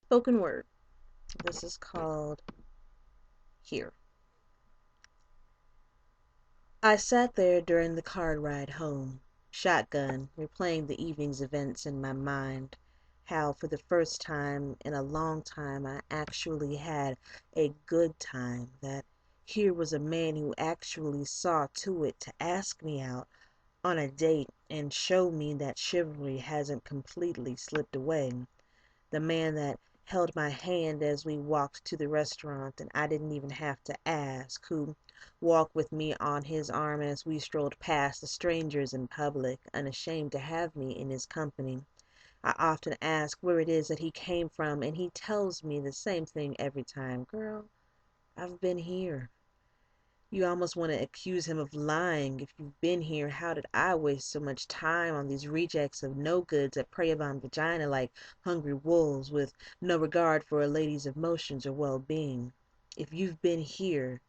Spoken word. This is called Here. I sat there during the car ride home, shotgun, replaying the evening's events in my mind. How, for the first time in a long time, I actually had a good time. That here was a man who actually saw to it to ask me out on a date and show me that chivalry hasn't completely slipped away. The man that held my hand as we walked to the restaurant and I didn't even have to ask, who walked with me on his arm as we strolled past the strangers in public, unashamed to have me in his company. I often ask where it is that he came from, and he tells me the same thing every time. Girl, I've been here. You almost want to accuse him of lying. If you've been here, how did I waste so much time on these rejects of no goods that prey upon vagina like hungry wolves, with no regard for a lady's emotions or well-being? If you've been here,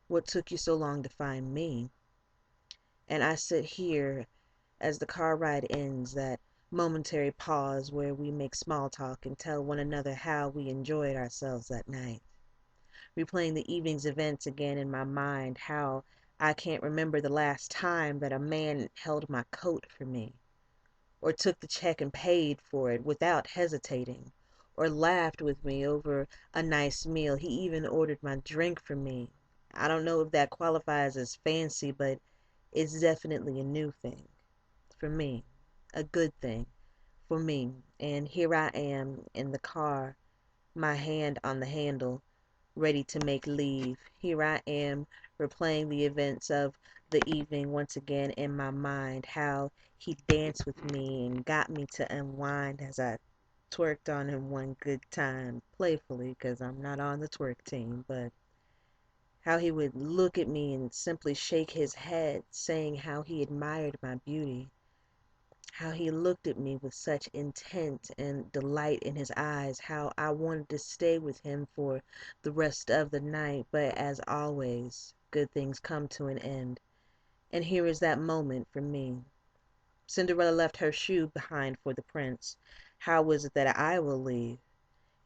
what took you so long to find me? And I sit here as the car ride ends, that momentary pause where we make small talk and tell one another how we enjoyed ourselves that night, replaying the evening's events again in my mind, how I can't remember the last time that a man held my coat for me, or took the check and paid for it without hesitating, or laughed with me over a nice meal. He even ordered my drink for me. I don't know if that qualifies as fancy, but it's definitely a new thing for me, a good thing for me. And here I am in the car, my hand on the handle, ready to make leave. Here I am, replaying the events of the evening once again in my mind, how he danced with me and got me to unwind as I twerked on him one good time, playfully, because I'm not on the twerk team, but how he would look at me and simply shake his head, saying how he admired my beauty, how he looked at me with such intent and delight in his eyes, how I wanted to stay with him for the rest of the night, but as always, good things come to an end. And here is that moment for me. Cinderella left her shoe behind for the prince. How is it that I will leave?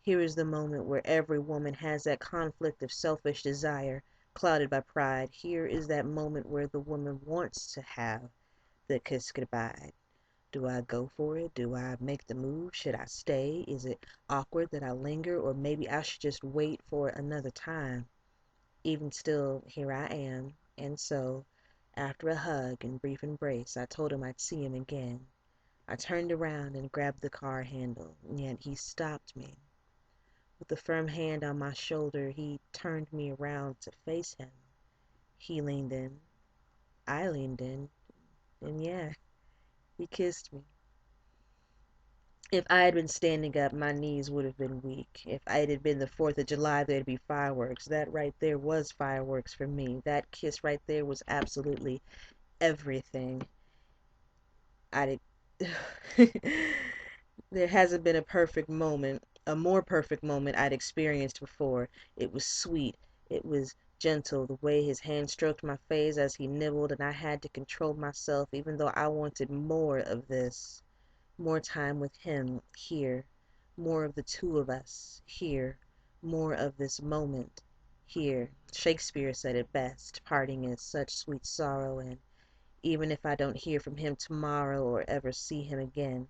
Here is the moment where every woman has that conflict of selfish desire clouded by pride. Here is that moment where the woman wants to have the kiss goodbye. Do I go for it? Do I make the move? Should I stay? Is it awkward that I linger? Or maybe I should just wait for another time? Even still, here I am. And so, after a hug and brief embrace, I told him I'd see him again. I turned around and grabbed the car handle, and yet he stopped me. With a firm hand on my shoulder, he turned me around to face him. He leaned in. I leaned in. And yeah, he kissed me. If I had been standing up, my knees would have been weak. If it had been the 4th of July, there'd be fireworks. That right there was fireworks for me. That kiss right there was absolutely everything. I did. There hasn't been a perfect moment, a more perfect moment I'd experienced before. It was sweet. It was gentle, the way his hand stroked my face as he nibbled, and I had to control myself, even though I wanted more of this. More time with him here, more of the two of us here, more of this moment here. Shakespeare said it best, parting is such sweet sorrow, and even if I don't hear from him tomorrow or ever see him again,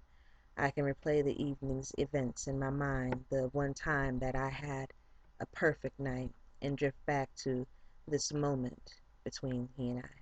I can replay the evening's events in my mind, the one time that I had a perfect night, and drift back to this moment between he and I.